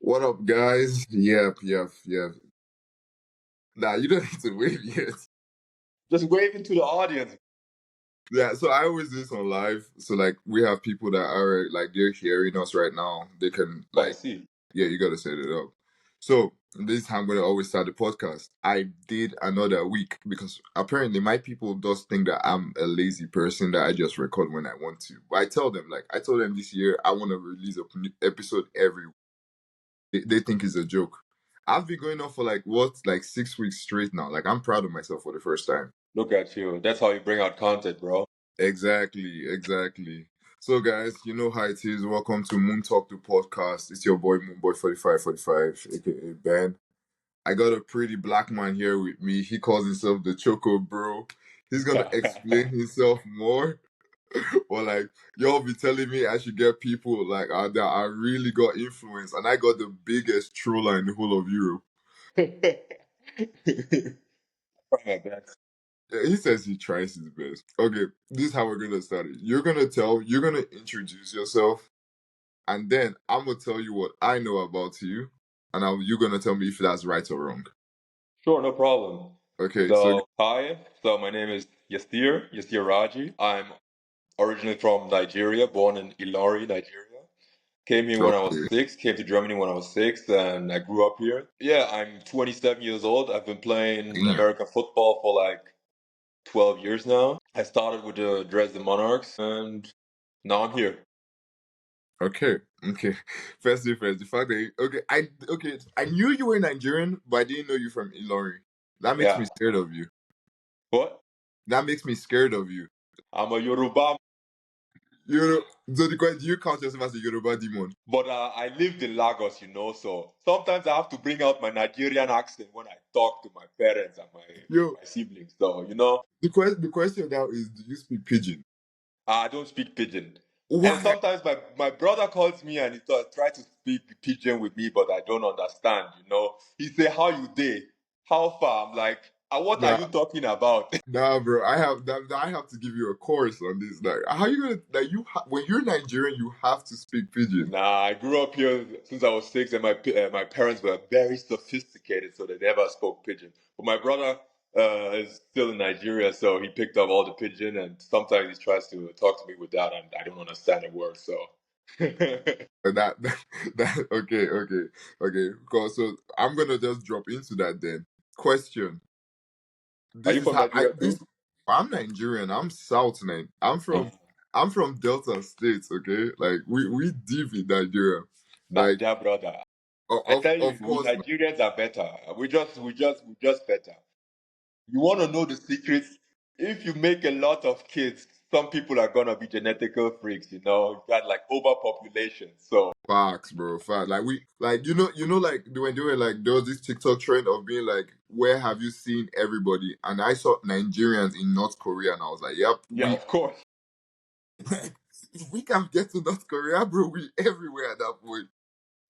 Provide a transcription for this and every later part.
What up, guys? Yep. Nah, you don't need to wave yet. Just waving to the audience. Yeah, so I always do this on live. So like we have people that are like they're hearing us right now. They can Oh, I like see. yeah, you gotta set it up. So this time I'm gonna always start the podcast. I did another week because apparently my people just think that I'm a lazy person that I just record when I want to. But I told them this year I want to release a episode every week. They think it's a joke. I've been going on for like 6 weeks straight now. Like I'm proud of myself for the first time. Look at you. That's how you bring out content, bro. Exactly. So guys, you know how it is. Welcome to Moon Talk the podcast. It's your boy Moonboy 4545, aka Ben. I got a pretty black man here with me. He calls himself the Choco Bro. He's gonna explain himself more. Or like y'all be telling me I should get people like that I really got influence, and I got the biggest troller in the whole of Europe. Try my best. Yeah, he says he tries his best. Okay, this is how we're gonna start it. You're gonna introduce yourself, and then I'm gonna tell you what I know about you, and you're gonna tell me if that's right or wrong. Sure, no problem. Okay, so So, hi. So, my name is Yasir Raji. I'm originally from Nigeria, born in Ilori, Nigeria. Came here when I was okay, 6, came to Germany when I was 6, and I grew up here. Yeah, I'm 27 years old. I've been playing damn. American football for like 12 years now. I started with the Dresden Monarchs, and now I'm here. Okay. First thing first, the fact that I knew you were Nigerian, but I didn't know you from Ilori. That makes me Yeah. scared of you. What? That makes me scared of you. I'm a Yoruba. You know, so the question, do you count yourself as a Yoruba demon? But I lived in Lagos, so sometimes I have to bring out my Nigerian accent when I talk to my parents and Yo, my siblings. So, the question now is, do you speak pidgin? I don't speak pidgin. And Why? sometimes my brother calls me and he try to speak pidgin with me, but I don't understand. He say, how you dey? How far? I'm like, what are Nah, you talking about? nah, bro. I have to give you a course on this. Like, how you gonna like when you're Nigerian, you have to speak pidgin. Nah, I grew up here since I was 6, and my parents were very sophisticated, so they never spoke pidgin. But my brother is still in Nigeria, so he picked up all the pidgin, and sometimes he tries to talk to me with that, and I don't understand a word. So, That okay. Because so I'm gonna just drop into that then. Question. are This you is from how I Nigeria too? this. I'm Nigerian. I'm South Nine. I'm from Delta States. Okay, like we deep in Nigeria. Like Naija brother, o- I of tell you, of we course. Nigerians are better. We just better. You want to know the secrets? If you make a lot of kids, some people are gonna be genetical freaks. You got like overpopulation. So Facts, bro. Facts. Like like when they were like there was this TikTok trend of being like, where have you seen everybody? And I saw Nigerians in North Korea, and I was like, yep, yeah, of course. if we can get to North Korea, bro, we everywhere at that point.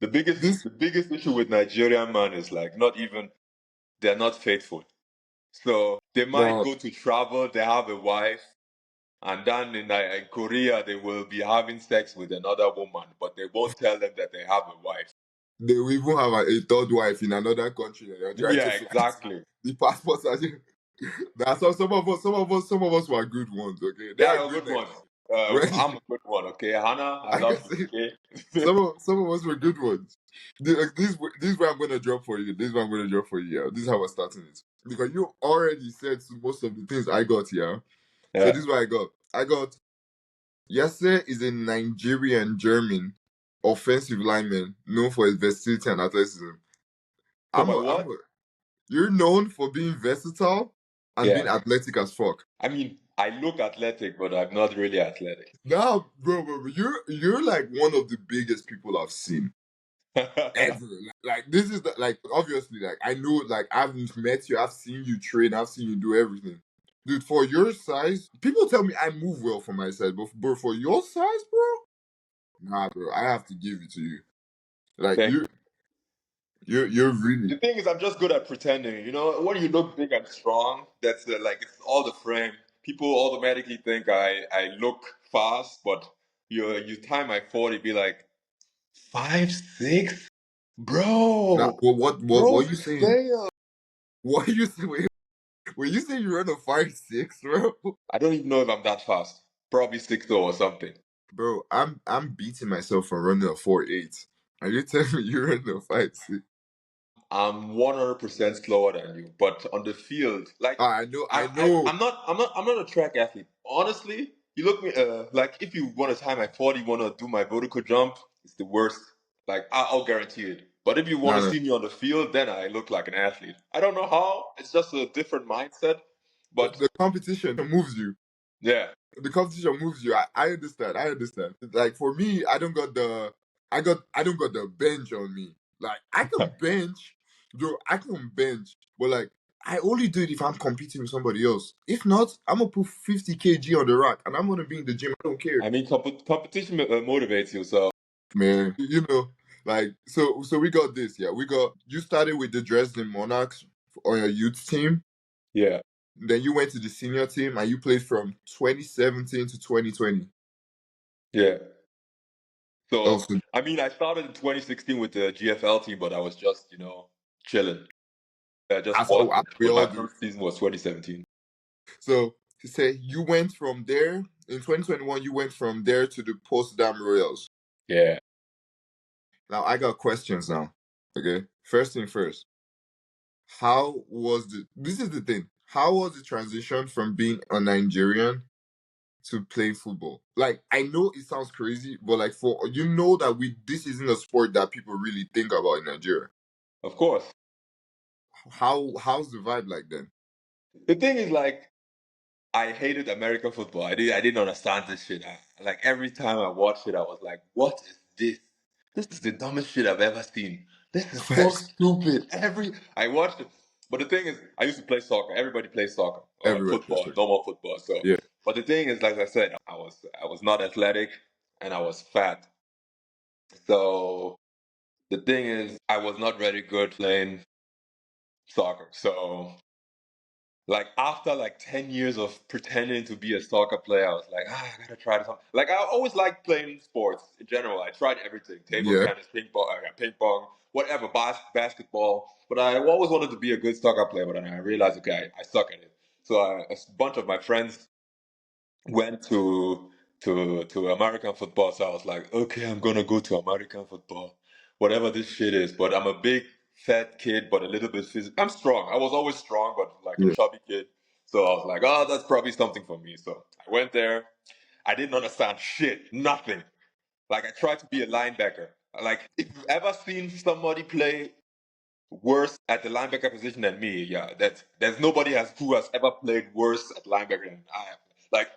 The biggest This, the biggest issue with Nigerian man is like not even they're not faithful. So they might bro, go to travel, they have a wife, and then in Korea they will be having sex with another woman, but they won't tell them that they have a wife. they will even have a third wife in another country that they're trying to Yeah, fight. exactly. The passports are just, that's some of us were good ones. Okay, there are Yeah, a good good one. Nigerians. I'm a good one. Okay, Hannah, I I can love you. say Okay. some of us were good ones. This is what I'm gonna drop for you. This is what I'm gonna drop for you. Yeah. This is how we're starting it because you already said most of the things I got here. So Yeah. this is what I got. I got Yasir is a Nigerian German offensive lineman known for his versatility and athleticism. For my I'm what? a, you're known for being versatile and being Yeah. athletic as fuck. I mean, I look athletic, but I'm not really athletic. Now, bro, you're like one of the biggest people I've seen ever. Like this is like obviously like I know like I've met you, I've seen you train, I've seen you do everything. Dude, for your size, people tell me I move well for my size, but bro, for your size, bro, nah, bro, I have to give it to you. Like Thank you. you're really The thing is, I'm just good at pretending. When you look big and strong, that's like it's all the frame. People automatically think I look fast, but you time my 40 be like 5'6". Now, Bro, what you saying? fail. What you saying? When you say you run a 5'6", bro, I don't even know if I'm that fast. Probably 6'0" or something. bro, I'm beating myself for running a 4'8". Are you telling me you run a 5'6"? I'm 100% slower than you, but on the field, like Ah, I know. I'm not a track athlete. Honestly, you look me like if you want to time my 40, want to do my vertical jump, it's the worst. Like I'll guarantee it. But if you want No, to no. see me on the field, then I look like an athlete. I don't know how. It's just a different mindset. But The competition moves you. yeah, The competition moves you. I understand. I understand. Like for me, I don't got the bench on me. Like I can bench, bro. I can bench, but like I only do it if I'm competing with somebody else. If not, I'm gonna put 50 kg on the rack and I'm gonna be in the gym. I don't care, I mean competition motivates you. So man. Like so we got this. Yeah, we got you started with the Dresden Monarchs on your youth team. yeah, Then you went to the senior team and you played from 2017 to 2020. yeah. Oh, So so I mean, I started in 2016 with the GFL team, but I was just chilling. I just as watching. we But all my do. first season was 2017. So he said you went from there in 2021. You went from there to the Potsdam Royals. Yeah. Now I got questions now. Okay, first thing first. How was the? This is the thing. How was the transition from being a Nigerian to playing football? Like I know it sounds crazy, but like for that this isn't a sport that people really think about in Nigeria. Of course. How's the vibe like then? The thing is, like, I hated American football. I didn't understand this shit. Like every time I watched it, I was like, "What is this? This is the dumbest shit I've ever seen. This is so Facts. stupid." I watched it, but the thing is, I used to play soccer. Everybody plays soccer, Everywhere, football, normal football. So, yeah. but the thing is, like I said, I was not athletic, and I was fat. So the thing is, I was not very good playing soccer. So like after like 10 years of pretending to be a soccer player, I was like, I gotta try this. Like I always liked playing sports in general. I tried everything: table Yeah. tennis, ping pong, whatever, basketball. But I always wanted to be a good soccer player. But then I realized, okay, I suck at it. So a bunch of my friends went to American football. So I was like, okay, I'm gonna go to American football, whatever this shit is. But I'm a big fat kid, but a little bit physical. I'm strong. I was always strong, but like a Yeah. chubby kid. So I was like, oh, that's probably something for me. So I went there. I didn't understand shit, nothing. Like I tried to be a linebacker. Like if you've ever seen somebody play worse at the linebacker position than me, yeah, there's nobody who has ever played worse at linebacker than I have. Like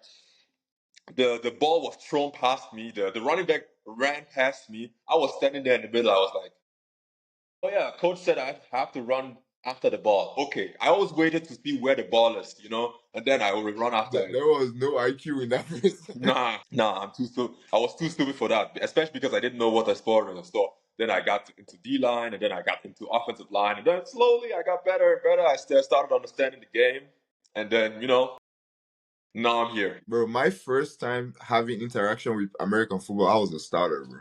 the ball was thrown past me. The running back ran past me. I was standing there in the middle. I was like, oh yeah, coach said I have to run after the ball. Okay. I always waited to see where the ball is, and then I will run after it. There was no IQ in that place. Nah, I'm too stupid. I was too stupid for that, especially because I didn't know what I sport was. So then I got into D line, and then I got into offensive line, and then slowly I got better and better. I started understanding the game, and then now I'm here. Bro, my first time having interaction with American football, I was a starter, bro.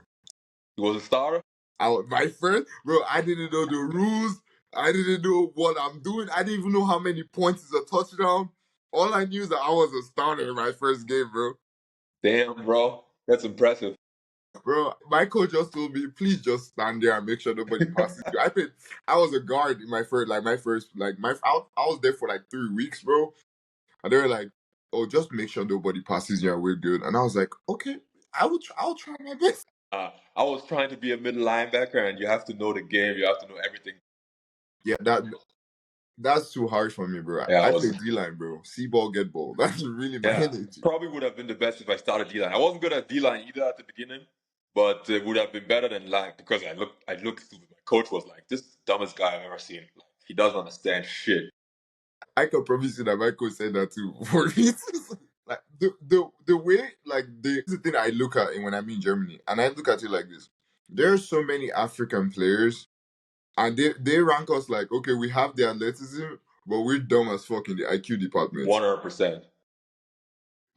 He was a starter. My first, bro, I didn't know the rules. I didn't know what I'm doing. I didn't even know how many points is a touchdown. All I knew is that I was a starter in my first game, bro. Damn, bro, that's impressive. Bro, my coach just told me, please just stand there and make sure nobody passes you. I was a guard in I was there for like 3 weeks, bro. And they were like, "Oh, just make sure nobody passes you and we're good." And I was like, "Okay, I'll try my best." I was trying to be a middle linebacker, and you have to know the game. You have to know everything. Yeah, that's too hard for me, bro. Yeah, I I was. play D line, bro. See ball, get ball. That's really my Yeah, energy. probably would have been the best if I started D line. I wasn't good at D line either at the beginning, but it would have been better than line because I looked stupid. My coach was like, "This is the dumbest guy I've ever seen. Like, he doesn't understand shit." I can probably see that my coach said that too. For me, like the way the thing I look at when I'm in Germany, and I look at it like this: there are so many African players, and they rank us like, okay, we have the athleticism, but we're dumb as fuck in the IQ department. 100%.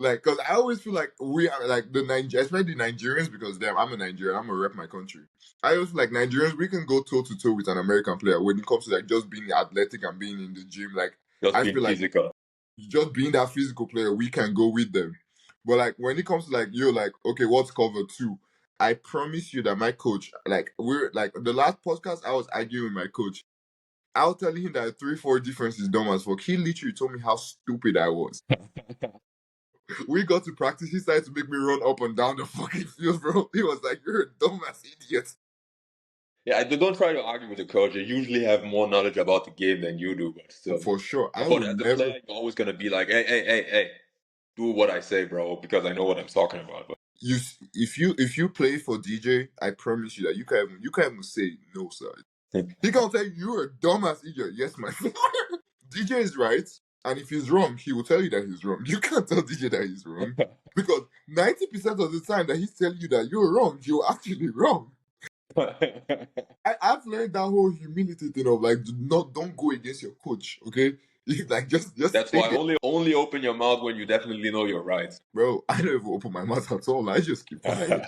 Like, cause I always feel like we are like the Niger, especially Nigerians, because damn, I'm a Nigerian, I'm gonna rep my country. I always feel like Nigerians, we can go toe to toe with an American player when it comes to like just being athletic and being in the gym. Like, Just I being feel like physical. just being that physical player, we can go with them. But like when it comes to like you're like, okay, what's cover two? I promise you that my coach, like we're like the last podcast, I was arguing with my coach. I was telling him that 3-4 difference is dumb as fuck. He literally told me how stupid I was. We got to practice. He started to make me run up and down the fucking field, bro. He was like, "You're a dumbass idiot." Yeah, don't try to argue with the coach. They usually have more knowledge about the game than you do, but still. For sure, I But will as a never. player, you're always gonna be like, hey, do what I say, bro, because I know what I'm talking about. But You if you play for DJ, I promise you that you can't even say no, sir. He can't tell you you're a dumbass idiot. Yes, my friend. DJ is right, and if he's wrong, he will tell you that he's wrong. You can't tell DJ that he's wrong because 90% of the time that he's telling you that you're wrong, you're actually wrong. I've learned that whole humility thing of like don't go against your coach, okay? Like just that's why take it. only open your mouth when you definitely know you're right. Bro, I don't even open my mouth at all. I just keep quiet.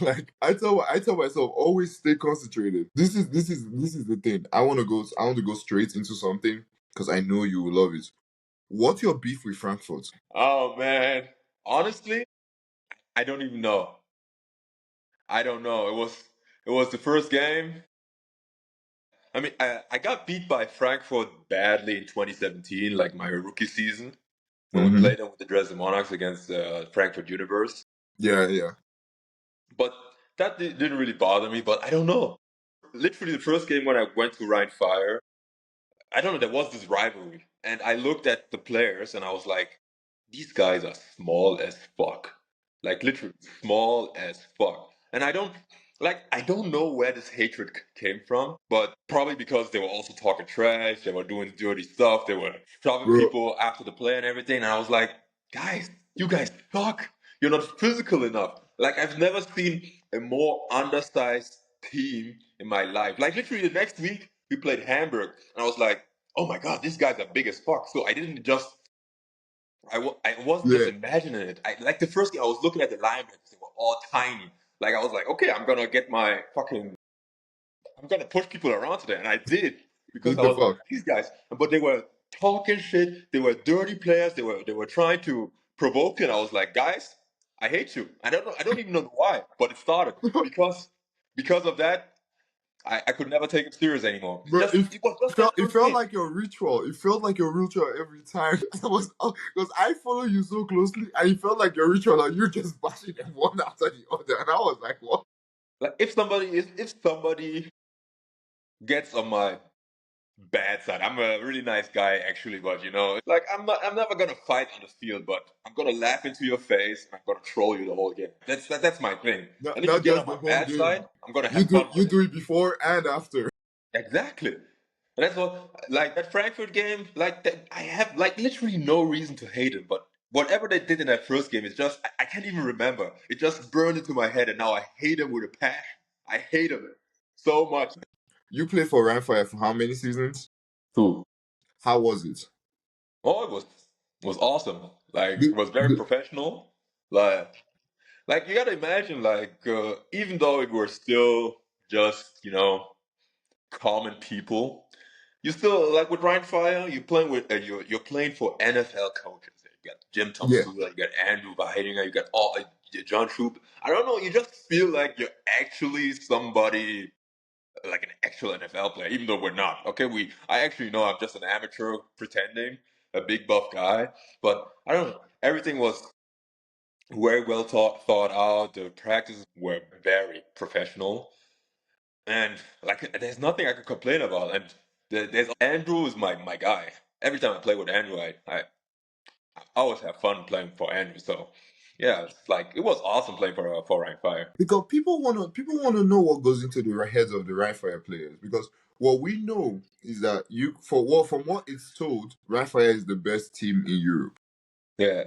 Like I tell myself, always stay concentrated. This is the thing. I want to go straight into something because I know you will love it. What's your beef with Frankfurt? Oh man, honestly, I don't even know. I don't know. It was the first game. I mean, I got beat by Frankfurt badly in 2017, like my rookie season, when we Mm-hmm. played them with the Dresden Monarchs against Frankfurt Universe. Yeah, yeah. But that didn't really bother me. But I don't know. Literally, the first game when I went to Rhein Fire, I don't know, there was this rivalry. And I looked at the players and I was like, these guys are small as fuck. Like literally small as fuck. And I don't know where this hatred came from, but probably because they were also talking trash, they were doing dirty stuff, they were shoving Bro, people after the play and everything. And I was like, guys, you guys suck. You're not physical enough. Like I've never seen a more undersized team in my life. Like literally the next week we played Hamburg, and I was like, oh my god, these guys are big as fuck. So I didn't just I wasn't just yeah. imagining it. I like the first game I was looking at the linebackers, they were all tiny. Like I was like, okay, I'm gonna push people around today, and I did because What I the was like, fuck? these guys, but they were talking shit. They were dirty players. They were trying to provoke you, and I was like, guys, I hate you. I don't know. I don't even know why, but it started because of that. I could never take it serious anymore. Bro, It was it just felt that it first felt game. like your ritual. It felt like your ritual every time. I was because I follow you so closely, and it felt like your ritual. Like you're just bashing them one after the other, and I was like, what? Like if somebody gets on my bad side, I'm a really nice guy actually, but like I'm never gonna fight on the field, but I'm gonna laugh into your face and I'm gonna troll you the whole game. That's my thing. Not, And if you not get on just my the whole bad game. side, I'm gonna You have do fun you with it. do it before and after. Exactly. And that's what like that Frankfurt game, like that I have like literally no reason to hate it, but whatever they did in that first game is just I can't even remember. It just burned into my head and now I hate them with a passion. I hate them so much. You played for Ranfire for how many seasons? Who? How was it? Oh, it was awesome. Like it The, was very the, professional. Like you gotta imagine, like even though it were still just common people, you still like with Ryan Fire. You're playing with you're playing for NFL coaches. You got Jim Tom yeah, Sula, you got Andrew Weidinger, you got all John Troop. I don't know. You just feel like you're actually somebody like an actual NFL player, even though we're not. Okay, I actually know I'm just an amateur pretending, a big buff guy, but I don't know. Everything was very well thought out. The practices were very professional, and like there's nothing I could complain about. And there's Andrew is my guy. Every time I play with Andrew, I always have fun playing for Andrew. So yeah, it's like it was awesome playing for Ryan Fire. because people wanna know what goes into the heads of the Ranfire players. Because what we know is that from what it's told, Ranfire is the best team in Europe. Yeah,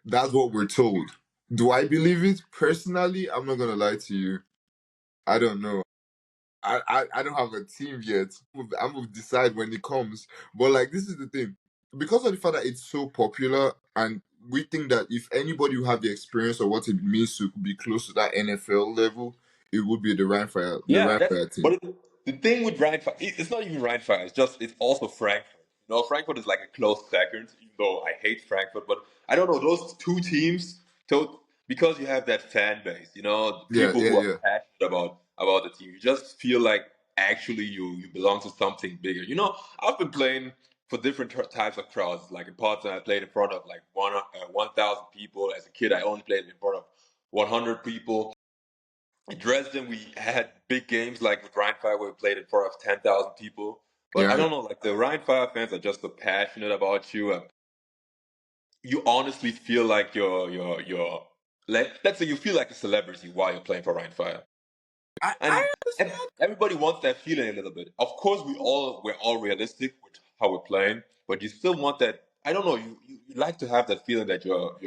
That's what we're told. Do I believe it? Personally, I'm not gonna lie to you. I don't know. I don't have a team yet. I'm gonna decide when it comes. But like this is the thing. Because of the fact that it's so popular and we think that if anybody who have the experience of what it means to be close to that NFL level, it would be the Yeah, Ryan Fire team. but the thing with Ryan Fire, it's not even Ryan Fire. It's also Frankfurt. You know, Frankfurt is like a close second, even though I hate Frankfurt. But I don't know those two teams. So because you have that fan base, you know, Yeah, people yeah, who are yeah. passionate about the team, you just feel like actually you belong to something bigger. You know, I've been playing for different types of crowds. Like in Potsdam, I played in front of like 1,000 people. As a kid, I only played in front of 100 people. In Dresden, we had big games like with Rhein Fire, where we played in front of 10,000 people. But I Yeah, don't know, like the Rhein Fire fans are just so passionate about you. You honestly feel like you're like, let's say you feel like a celebrity while you're playing for Rhein Fire, I and understand. everybody wants that feeling a little bit. Of course, we're all realistic with how we're playing, but you still want that. I don't know. You like to have that feeling that you're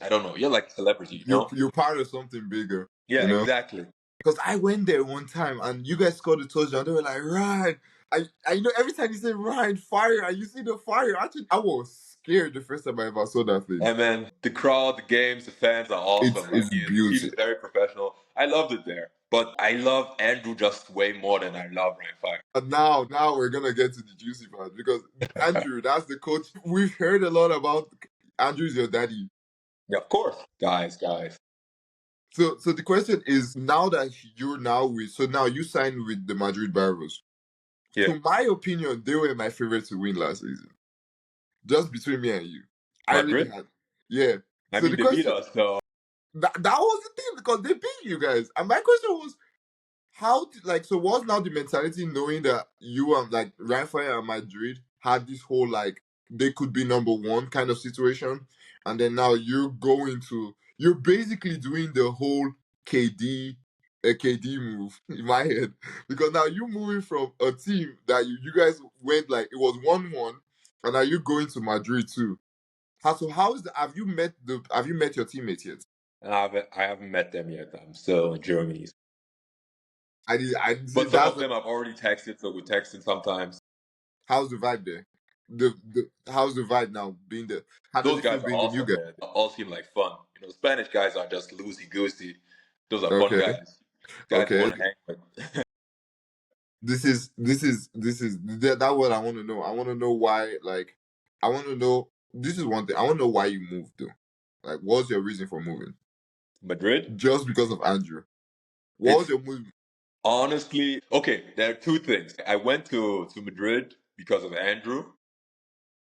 I don't know. You're like a celebrity, you know? You're part of something bigger, Yeah, you know. exactly. Because I went there one time and you guys scored a touchdown. They were like, Ryan. I know every time you say Ryan, fire, and you see the fire. Actually, I was scared the first time I ever saw that thing. And man, the crowd, the games, the fans are awesome. Like It's the team beauty. is very professional. I loved it there. But I love Andrew just way more than I love Ryan Fire. And now we're gonna get to the juicy part because Andrew, that's the coach. We've heard a lot about Andrew's your daddy. Yeah, of course. Guys. So the question is now that you're now with so now you signed with the Madrid Barros. Yeah. So my opinion, they were my favorite to win last season. Just between me and you. I really Madrid? had. Yeah. I So mean, the they beat question us, so that was the thing because they beat you guys. And my question was like so what's now the mentality knowing that you and like Rafael and Madrid had this whole like they could be number one kind of situation, and then now you're basically doing the whole KD KD move in my head because now you're moving from a team that you guys went like it was 1-1, and now you're going to Madrid too. How is the have you met your teammates yet? I haven't met them yet. I'm still in Germany. I see But some that's of them I've already texted, so we're texting sometimes. how's the vibe there? The how's the vibe now being there? How does Those it feel guys are being the new awesome, guy? man. They all seem like fun. You know, Spanish guys are just loosey goosey. Those are fun Okay, guys. Guys you okay. want to hang with. That's what I want to know. I want to know why. Like, I want to know. This is one thing. I want to know why you moved though. Like, what's your reason for moving? Madrid? Just because of Andrew? What was It's your move? honestly okay. There are two things. I went to Madrid because of Andrew,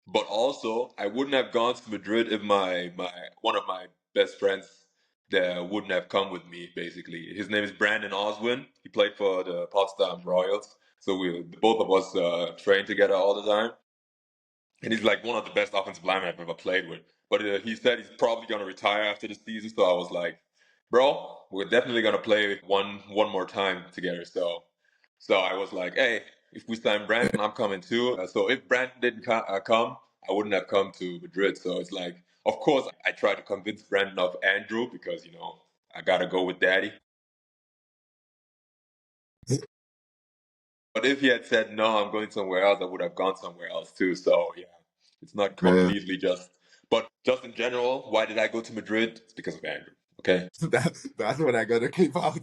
but also I wouldn't have gone to Madrid if my one of my best friends that wouldn't have come with me. Basically, his name is Brandon Oswin. He played for the Potsdam Royals, so we both of us trained together all the time. And he's like one of the best offensive linemen I've ever played with. But he said he's probably gonna retire after the season. So I was like, bro, we're definitely gonna play one more time together. So I was like, hey, if we sign Brandon, I'm coming too. So if Brandon didn't come, I wouldn't have come to Madrid. So it's like, of course, I tried to convince Brandon of Andrew because I gotta go with Daddy. But if he had said no, I'm going somewhere else, I would have gone somewhere else too. So yeah, it's not Man, completely but just in general, why did I go to Madrid? It's because of Andrew. Okay. that's what I gotta keep out.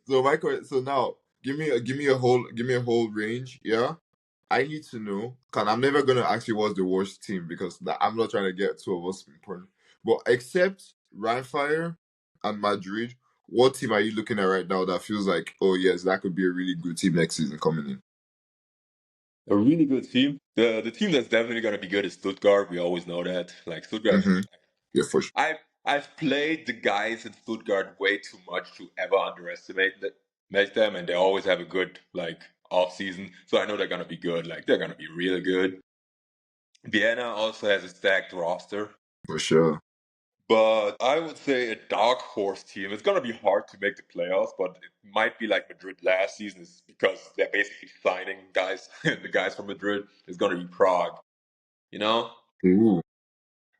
So so now give me a whole range. Yeah, I need to know, cause I'm never gonna ask you what's the worst team because I'm not trying to get two of us important. But except Rheinfire and Madrid, what team are you looking at right now that feels like, oh yes, that could be a really good team next season coming in? A really good team. The team that's definitely gonna be good is Stuttgart. We always know that. Like Stuttgart, Mm-hmm. Yeah, for sure. I've played the guys in Stuttgart way too much to ever underestimate them, and they always have a good like off season. So I know they're gonna be good. Like they're gonna be really good. Vienna also has a stacked roster. For sure. But I would say a dark horse team. It's gonna be hard to make the playoffs, but it might be like Madrid last season, is because they're basically signing guys. The guys from Madrid is gonna be Prague. You know, Ooh.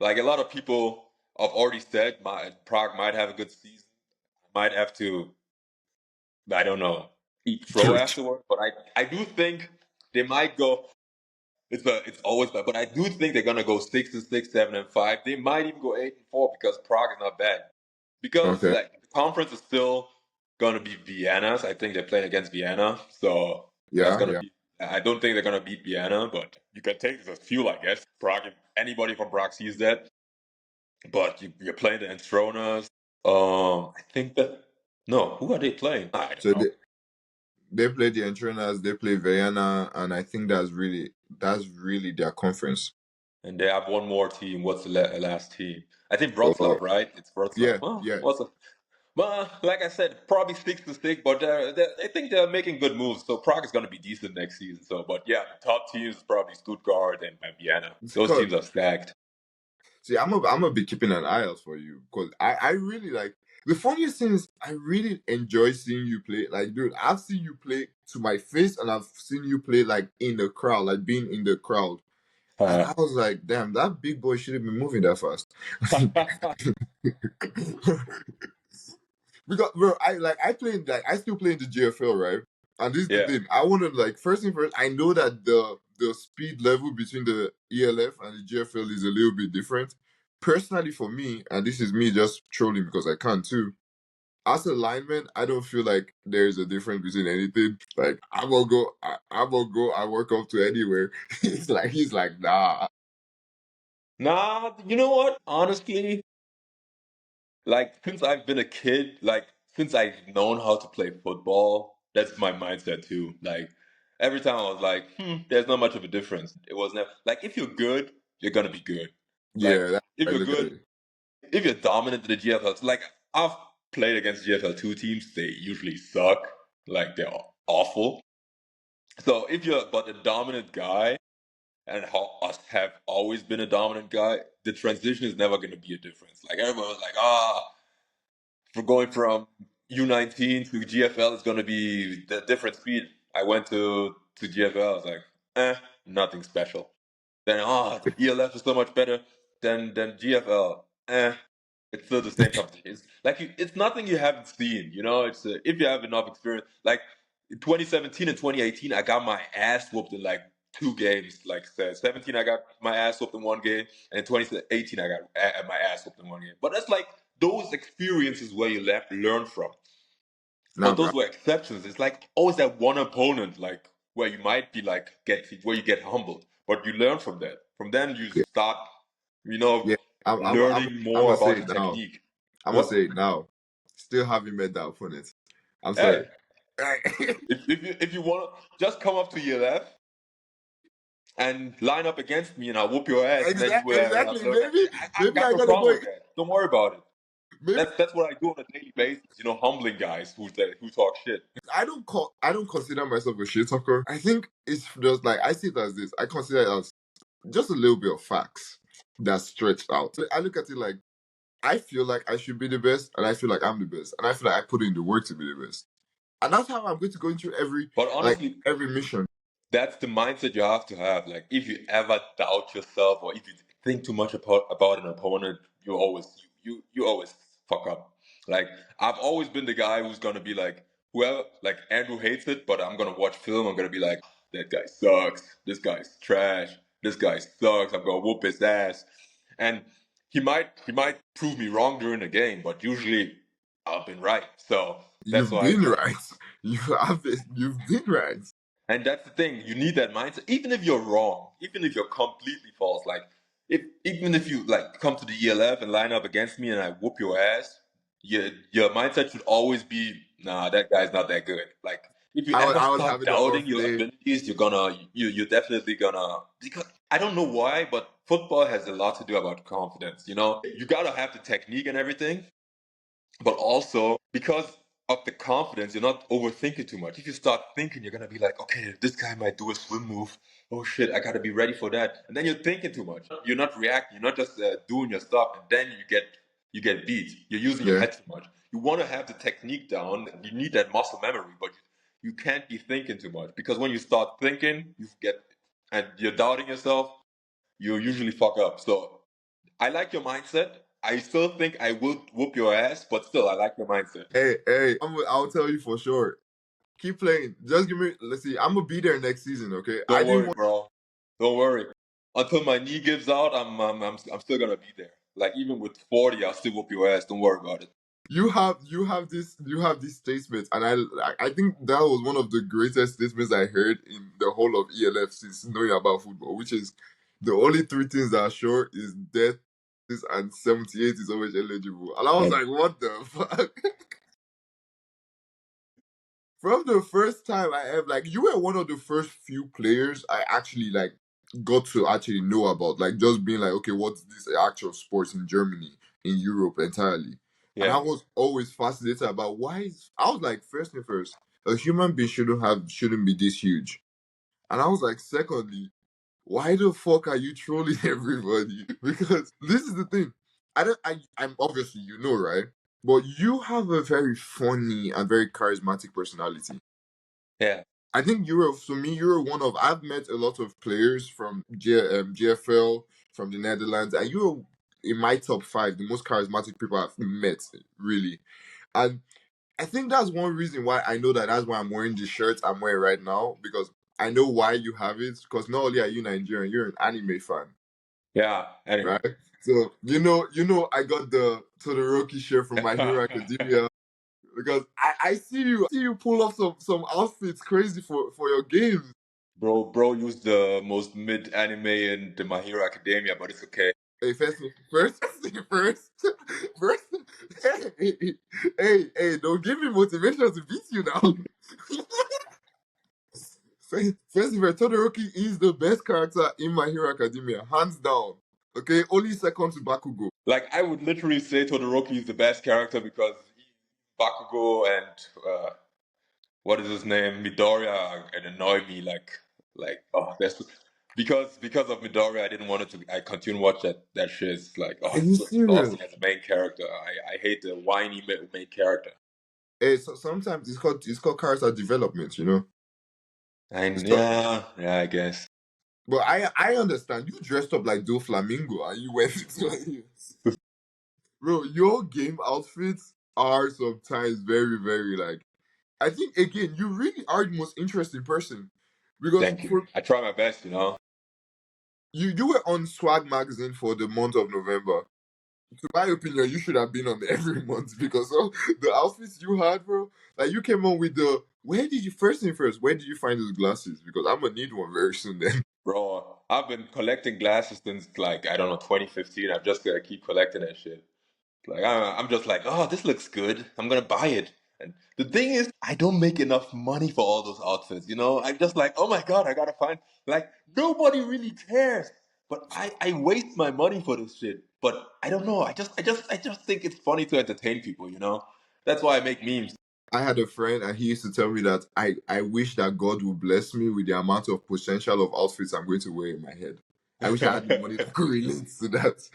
like a lot of people have already said, Prague might have a good season. Might have to, I don't know, eat crow afterward. But I do think they might go. It's always bad. But I do think they're gonna go 6-6, 7-5. They might even go 8-4 because Prague is not bad. Because Okay. like the conference is still gonna be Vienna's. I think they're playing against Vienna, so that's Yeah, gonna yeah. be. I don't think they're gonna beat Vienna, but you can take it as fuel, I guess. Prague, if anybody from Prague sees that, but you're playing the Enthroners. I think that no, who are they playing? I don't So know. they play the Entrenas, they play Vienna, and I think that's really their conference. And they have one more team. What's the last team? I think Oh, Wroclaw, right? It's Wroclaw. yeah, Oh, yeah. what's a well, like I said, probably 6-6, but I think they're making good moves. So Prague is going to be decent next season. So, but yeah, the top teams is probably Stuttgart and Vienna. Those Because teams are stacked. see, I'm gonna be keeping an eye out for you because I really like the funniest thing is I really enjoy seeing you play. Like, dude, I've seen you play to my face, and I've seen you play like in the crowd, like being in the crowd. And I was like, damn, that big boy should have been moving that fast. Because bro, I played like I still play in the GFL, right? And this is the Yeah. thing. I wanted like first thing first, I know that the speed level between the ELF and the GFL is a little bit different. Personally for me, and this is me just trolling because I can too. As a lineman, I don't feel like there's a difference between anything. Like I'm gonna go, I work up to anywhere. He's like, nah. Nah, you know what? Honestly, like since I've been a kid, like since I've known how to play football, that's my mindset too. Like every time I was like, there's not much of a difference. It was never like if you're good, you're gonna be good. Like Yeah, that's if how I you're look at good, it. if you're dominant in the GFL, like I've played against GFL 2 teams, they usually suck. Like they're awful. So if you're but a dominant guy and how us have always been a dominant guy, the transition is never gonna be a difference. Like everyone was like, for going from U19 to GFL is gonna be the different speed. I went to GFL, I was like, nothing special. Then ELF is so much better than GFL. It's still the same competition. It's like it's nothing you haven't seen. You know, it's if you have enough experience. Like in 2017 and 2018, I got my ass whooped in like 2 games. Like 17, I got my ass whooped in 1 game, and in 2018, I got my ass whooped in 1 game. But that's like those experiences where you left learn from. Nah, But bro. those were exceptions. It's like always that one opponent, like where you might be like where you get humbled, but you learn from that. From then you Yeah, start, you know, yeah. learning I'm more gonna say about the it now. technique. I'm gonna What? say it now. Still haven't met that opponent. I'm sorry. Hey, if you want to just come up to your left and line up against me, and I'll whoop your ass, and then you have Exactly. learned that. I Maybe got I no gotta problem go. with that. Don't worry about it. Maybe That's what I do on a daily basis. You know, humbling guys who talk shit. I don't consider myself a shit talker. I think it's just like I see it as this. I consider it as just a little bit of facts that's stretched out. I look at it like I feel like I should be the best, and I feel like I'm the best, and I feel like I put in the work to be the best, and that's how I'm going to go into But honestly, every mission. that's the mindset you have to have. Like if you ever doubt yourself or if you think too much about an opponent, you always fuck up. Like I've always been the guy who's gonna be like whoever like Andrew hates it, but I'm gonna watch film. I'm gonna be like that guy sucks. This guy's trash. This guy sucks. I'm gonna whoop his ass. And he might prove me wrong during the game, but usually I've been right. So that's You've why been it's like. right. You've been right. And that's the thing. You need that mindset. Even if you're wrong, even if you're completely false, like even if you like come to the ELF and line up against me and I whoop your ass, your mindset should always be, nah, that guy's not that good. Like if you ever I was start having an doubting off your day. abilities, you're definitely gonna because I don't know why, but football has a lot to do about confidence. You know, you gotta have the technique and everything, but also because of the confidence, you're not overthinking too much. If you start thinking, you're gonna be like, okay, this guy might do a swim move. Oh shit, I gotta be ready for that. And then you're thinking too much. You're not reacting. You're not just doing your stuff, and then you get beat. You're using your Yeah. head too much. You want to have the technique down. You need that muscle memory, but you can't be thinking too much because when you start thinking, you get and you're doubting yourself. You usually fuck up. So I like your mindset. I still think I will whoop your ass, but still, I like your mindset. Hey, I'll tell you for sure. Keep playing. Just give me. Let's see. I'm gonna be there next season. Okay. Don't worry, bro. Don't worry. Until my knee gives out, I'm still gonna be there. Like even with 40, I'll still whoop your ass. Don't worry about it. You have this statement, and I think that was one of the greatest statements I heard in the whole of ELF since knowing about football, which is the only three things that are sure is death, this and 78 is always eligible. And I was And like, what the fuck? From the first time I ever, like, you were one of the first few players I actually like got to actually know about, like just being like, okay, what's this actual sports in Germany, in Europe entirely? And I yeah, was always fascinated about I was like, first and first, a human being shouldn't be this huge. And I was like, secondly, why the fuck are you trolling everybody? Because this is the thing. I'm obviously, right? But you have a very funny and very charismatic personality. yeah, I think you're one of, I've met a lot of players from GFL, from the Netherlands, and you're in my top five, the most charismatic people I've met, really. And I think that's one reason why I know that's why I'm wearing the shirt I'm wearing right now, because I know why you have it, because not only are you Nigerian, you're an anime fan, yeah. Anyway. right? So, I got the Todoroki shirt from My Hero Academia, because I see you pull off some outfits crazy for your games. Bro used the most mid anime in the My Hero Academia, but it's okay. Hey, first, first. Hey, don't give me motivation to beat you now. First of all, Todoroki is the best character in My Hero Academia, hands down. Okay, only second to Bakugo. Like I would literally say Todoroki is the best character because Bakugo and what is his name, Midoriya, and annoy me like oh that's because of Midoriya I didn't want it to I continue to watch that shit. It's like oh Are it's you so serious? exhausting as a main character. I hate the whiny main character. Hey, so sometimes it's called character development, And So, yeah, I guess. but I understand you dressed up like Doflamingo and you went to bro. Your game outfits are sometimes very very like. I think again you really are the most interesting person because Thank you. I try my best. you were on Swag magazine for the month of November. To my opinion, you should have been on every month because of the outfits you had, bro. Like you came on with the. Where did you first thing first? Where did you find those glasses? Because I'm gonna need one very soon. Then Bro, I've been collecting glasses since like I don't know 2015. I've just gotta keep collecting that shit. Like I'm just like, oh, this looks good. I'm gonna buy it. And the thing is, I don't make enough money for all those outfits. I'm just like, oh my god, I gotta find. Like nobody really cares, but I waste my money for this shit. But I don't know. I just think it's funny to entertain people. That's why I make memes. I had a friend and he used to tell me that I wish that God would bless me with the amount of potential of outfits I'm going to wear in my head. I wish I had the money that could relate to that.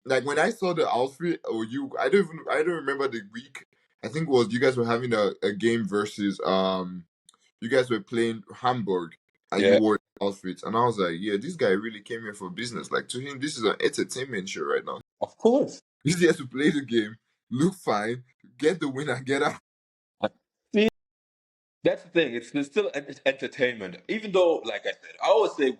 Like when I saw the outfit, or I don't remember the week. I think it was you guys were having a game versus you guys were playing Hamburg and you Yeah, wore outfits, and I was like, yeah, this guy really came here for business. Like to him, this is an entertainment show right now. of course. He's here to play the game, look fine, get the win and get out. See, that's the thing. It's still entertainment. Even though, like I said, I always say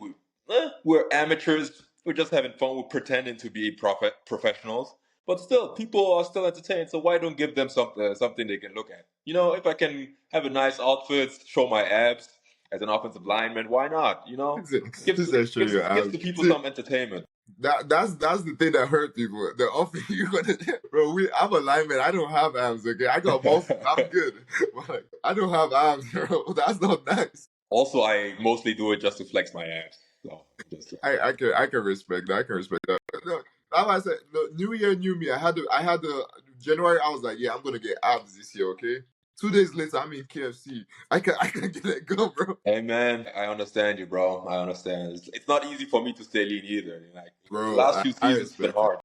we're amateurs. We're just having fun. We're pretending to be professionals. But still, people are still entertained. So why don't give them something they can look at? If I can have a nice outfit, show my abs as an offensive lineman, why not? This is show your Gives abs. the people See, some entertainment. that's the thing that hurt people. The offer you gonna bro. I'm a lineman. I don't have abs. Okay, I got muscles. I'm good. But like, I don't have abs, bro. That's not nice. Also, I mostly do it just to flex my abs. So just I can respect that. I can respect that. No, that's why I said no, New Year, new me. I had the January. I was like, yeah, I'm gonna get abs this year. Okay. 2 days later, I'm in KFC. I can get it go, bro. Hey man, I understand you, bro. I understand. It's not easy for me to stay lean either. Like the Bro, last I, few I seasons, it's been respect it. hard.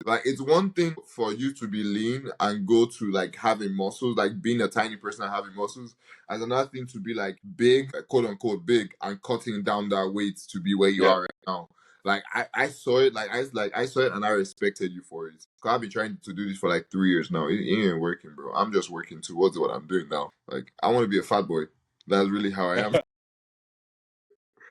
Like it's one thing for you to be lean and go to like having muscles, like being a tiny person and having muscles, and another thing to be like big, quote unquote big, and cutting down that weight to be where you Yeah. are right now. Like I saw it, I saw it, and I respected you for it. 'Cause I've been trying to do this for like 3 years now. It ain't working, bro. I'm just working towards what I'm doing now. Like I want to be a fat boy. That's really how I am.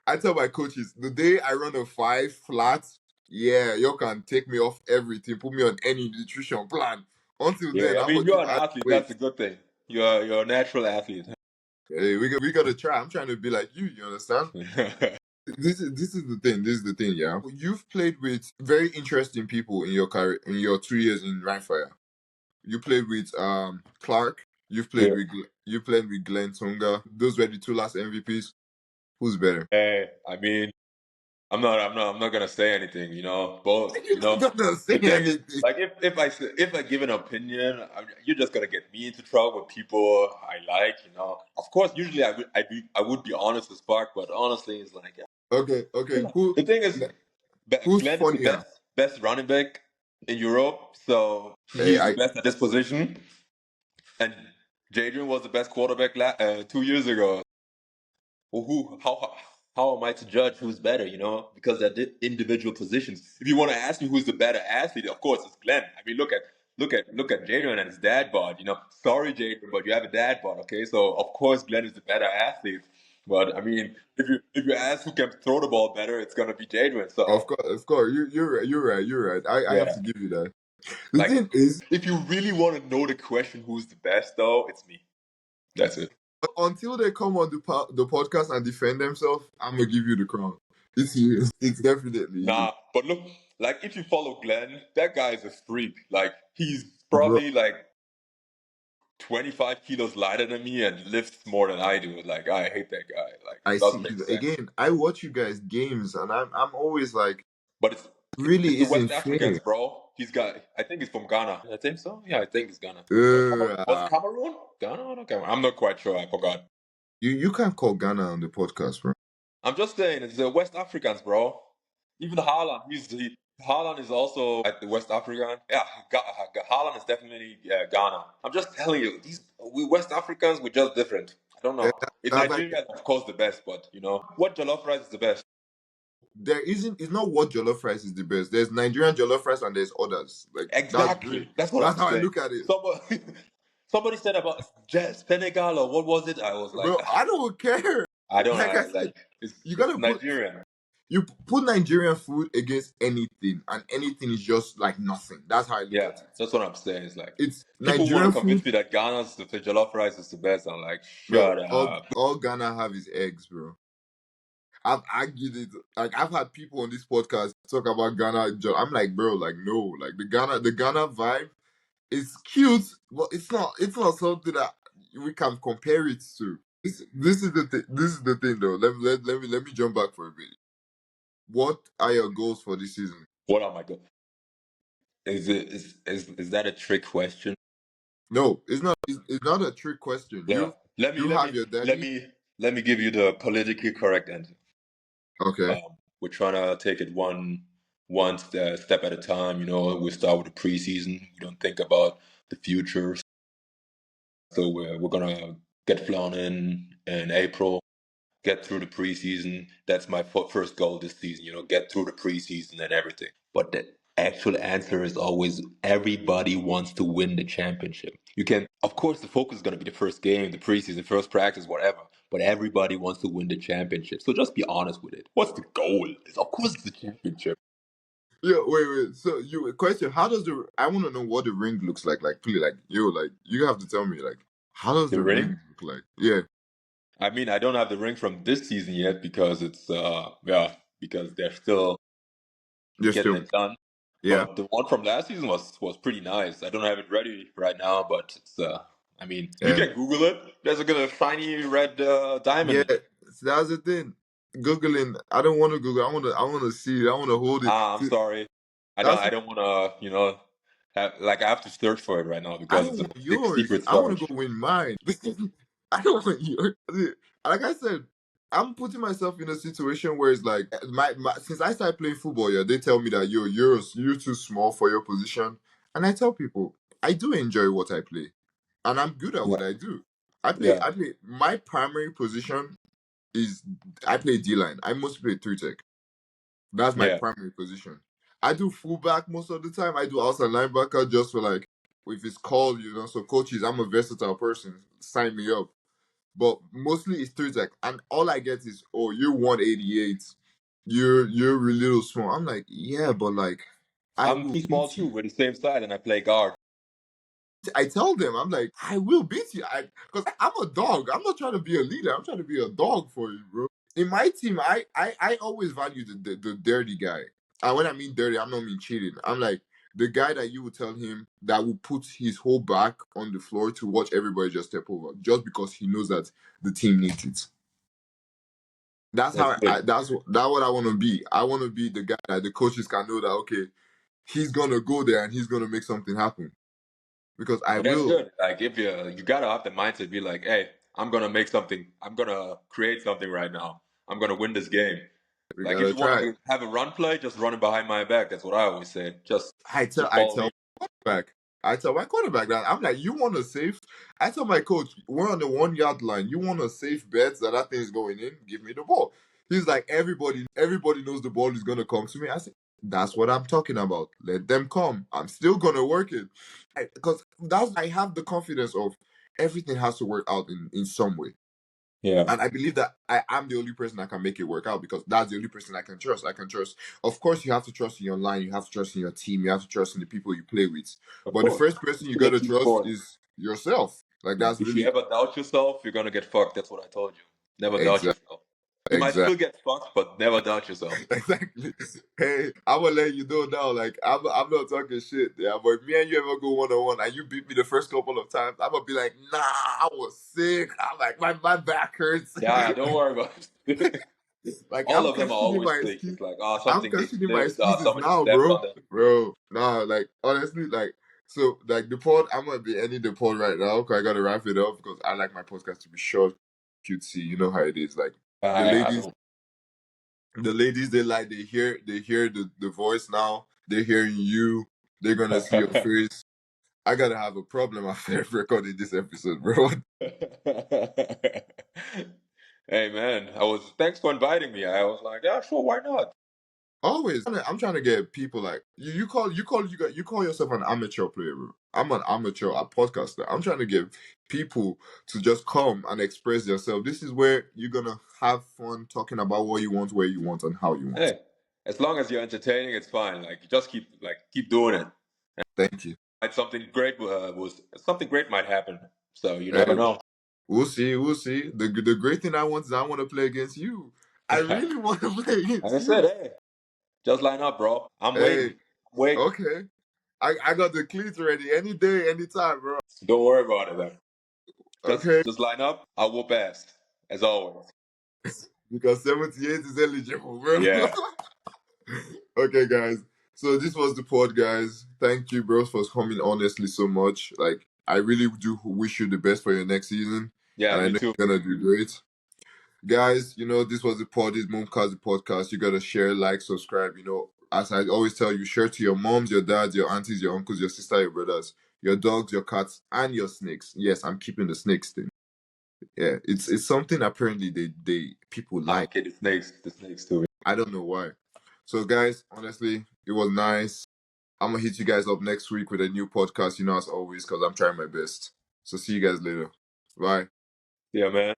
I tell my coaches the day I run a 5 flat, yeah, you can take me off everything, put me on any nutrition plan. Until then, Yeah, I I'm mean, gonna you're keep an adding athlete. weight. That's a good thing. You're a natural athlete. Hey, we gotta try. I'm trying to be like you. You understand? This is the thing. This is the thing. Yeah, you've played with very interesting people in your career in your 2 years in Rheinfire. You played with Clark. Yeah. You played with Glenn Tonga. Those were the two last MVPs. Who's better? Hey, I mean, I'm not gonna say anything. You know, both. You You're know, not gonna say the thing is, anything. like, if I give an opinion, you're just gonna get me into trouble with people I like. You know, of course, usually I would be honest as fuck, but honestly, it's like, Okay, okay. the thing is, Who's Glenn is the funnier? best running back in Europe, so Hey, he's the best at this position. And Jadrian was the best quarterback 2 years ago. Well, how am I to judge who's better? You know, because they're individual positions. If you want to ask me who's the better athlete, of course it's Glenn. I mean, look at Jadrian and his dad bod. You know, sorry Jadrian, but you have a dad bod. Okay, so of course Glenn is the better athlete. But I mean, if you ask who can throw the ball better, it's gonna be Jadrian. So of course. You're right. You're right. You're right. I have yeah, to give you that. The like thing is, if you really want to know the question who's the best, though, it's me. That's it. until they come on the podcast and defend themselves, I'm gonna give you the crown. It's you. It's definitely you, Nah, but look, like if you follow Glenn, that guy is a freak. Like he's bro. probably like 25 kilos lighter than me and lifts more than I do. Like I hate that guy. Like I it doesn't see. make sense. Again, I watch you guys games, and I'm always like, But it's really the isn't West fair. Africans, bro. He's got. I think he's from Ghana. I think so. Yeah, I think it's Ghana. Was it Uh, Cameroon? Ghana or not Cameroon? I'm not quite sure. I forgot. you can't call Ghana on the podcast, bro. I'm just saying, it's the West Africans, bro. Even Haaland, Haaland is also at the West African. Yeah, Haaland is definitely Ghana. I'm just telling you, we West Africans, we're just different. I don't Eh, know. In That's like Nigeria, of course, the best, but you know, what jollof rice is the best? there isn't. It's not what jollof rice is the best. There's Nigerian jollof rice and there's others. Like Exactly. That's what that's I'm how I saying. look at it, Somebody said about Senegal or what was it? I was like, bro. I don't care. I don't Like I know. said, Like it's you it's gotta put Nigerian. you put Nigerian food against anything, and anything is just like nothing. That's how I look Yeah, at it. that's what I'm saying. It's like It's people want to Nigerian food, convince me that Ghana's the jollof rice is the best. I'm like, bro. shut All up. all Ghana have is eggs, bro. I've argued it. Like I've had people on this podcast talk about Ghana. I'm like, bro, like no, like the Ghana vibe is cute, but it's not something that we can compare it to. This is the thing. This is the thing, though. Let me jump back for a bit. What are your goals for this season? What am I good? Is that a trick question? No, it's not. It's not a trick question. Yeah. Let me You let have me your let daddy. me let me give you the politically correct answer. Okay. We're trying to take it one step at a time. You know, we start with the preseason. We don't think about the future. So we're gonna get flown in April, get through the preseason. That's my first goal this season. You know, get through the preseason and everything. But the actual answer is always everybody wants to win the championship. You can, of course, the focus is going to be the first game, the preseason, first practice, whatever. But everybody wants to win the championship. So just be honest with it. What's the goal? It's, of course, it's the championship. Yeah. Wait. So you question? How does the? I want to know what the ring looks like. Like, please, like like you have to tell me. Like, how does The the ring. ring look like? Yeah. I mean, I don't have the ring from this season yet because it's yeah, because they're still You're getting still. it done. Yeah. But the one from last season was pretty nice. I don't have it ready right now, but it's I mean, you Yeah. can Google it. There's a shiny red Yeah. diamond. So that's the thing. Googling. I don't want to Google. I want to see it. I want to hold it. Ah, I'm See, sorry. that's. I don't want to I have to search for it right now I because don't it's a want big yours. secret I want to search. go win mine. I don't want yours. Like I said, I'm putting myself in a situation where it's like my since I started playing football, yeah, they tell me that you're too small for your position, and I tell people I do enjoy what I play, and I'm good at Yeah, what I do. I play. yeah, I play. My primary position is I play D line. I mostly play three tech. That's my yeah. primary position. I do fullback most of the time. I do outside linebacker just for like if it's called, So coaches, I'm a versatile person. Sign me up. But mostly it's threes like, and all I get is, oh, you're 188, you're a little small. I'm like, yeah, but like, I I'm will too small beat too. you. We're the same side, and I play guard. I tell them, I'm like, I will beat you. Because I'm a dog. I'm not trying to be a leader. I'm trying to be a dog for you, bro. In my team, I always value the dirty guy. And when I mean dirty, I'm not mean cheating. I'm like the guy that you would tell him that will put his whole back on the floor to watch everybody just step over, just because he knows that the team needs it. That's That's how good. that's what I want to be. I want to be the guy that the coaches can know that okay, he's gonna go there and he's gonna make something happen because I And that's will. good. Like if you gotta have the mindset to be like, hey, I'm gonna make something. I'm gonna create something right now. I'm gonna win this game. We Like if gotta you want try. to have a run play, just run it behind my back. That's what I always say. Just I follow me. tell quarterback. I tell my quarterback that I'm like, you want a safe? I tell my coach, we're on the 1 yard line. You want a safe bet that that thing is going in? Give me the ball. He's like, everybody knows the ball is gonna come to me. I said, that's what I'm talking about. Let them come. I'm still gonna work it because that's I have the confidence of everything has to work out in some way. Yeah, And I believe that I am the only person that can make it work out because that's the only person I can trust. I can trust. Of course, you have to trust in your line. You have to trust in your team. You have to trust in the people you play with. of But the course. first person you It's a gotta team trust sport. is yourself. Like Yeah. that's If you really ever doubt yourself, you're gonna get fucked. That's what I told you. Never doubt exactly yourself. You might exactly still get fucked, but never doubt yourself. exactly. Hey, I'm gonna let you know now. Like I'm not talking shit. Yeah, but if me and you ever go 1-on-1 and you beat me the first couple of times, I'm gonna be like, nah, I was sick. I'm like my back hurts. Yeah, don't worry about it. Like All I'm of them are questioning always my sick. excuse. It's like, oh, I'm something they questioning my slipped, excuses somebody now, stepped bro. on them. Bro, nah, like honestly, like so, like the pod. I'm gonna be ending the pod right now because I gotta wrap it up because I like my podcast to be short, cutesy. You know how it is. Like the I ladies, don't. they like they hear the voice now. They're hearing you. They're gonna see your face. I gotta have a problem after recording this episode, bro. Hey man, I was. Thanks for inviting me. I was like, yeah, sure, why not? Always, I'm trying to get people like you. You call yourself an amateur player, bro. I'm an amateur, a podcaster. I'm trying to get people to just come and express yourself. This is where you're gonna have fun talking about what you want, where you want, and how you want. Hey, as long as you're entertaining, it's fine. Like, you just keep doing it. Thank you. And something great might happen. So you never Hey, know. we'll see. We'll see. The great thing I want is I want to play against you. I really want to play Like against I said, you. hey, just line up, bro. I'm waiting. Hey, I'm waiting. okay. I got the cleats ready any day, anytime, bro. Don't worry about it, man. Okay. Just line up. I will pass, as always. Because 78 is eligible, bro. Yeah, Okay, guys. So this was the pod, guys. Thank you, bros, for coming honestly so much. Like, I really do wish you the best for your next season. yeah, And I me know too. you're gonna do great. Guys, this was the pod, this Moomcast the podcast. You gotta share, like, subscribe. As I always tell you, share to your moms, your dads, your aunties, your uncles, your sister, your brothers, your dogs, your cats, and your snakes. Yes, I'm keeping the snakes thing. Yeah, it's something apparently they people Ah, like. okay, the snakes too. I don't know why. So, guys, honestly, it was nice. I'm gonna hit you guys up next week with a new podcast, as always, because I'm trying my best. So, see you guys later. Bye. Yeah, man.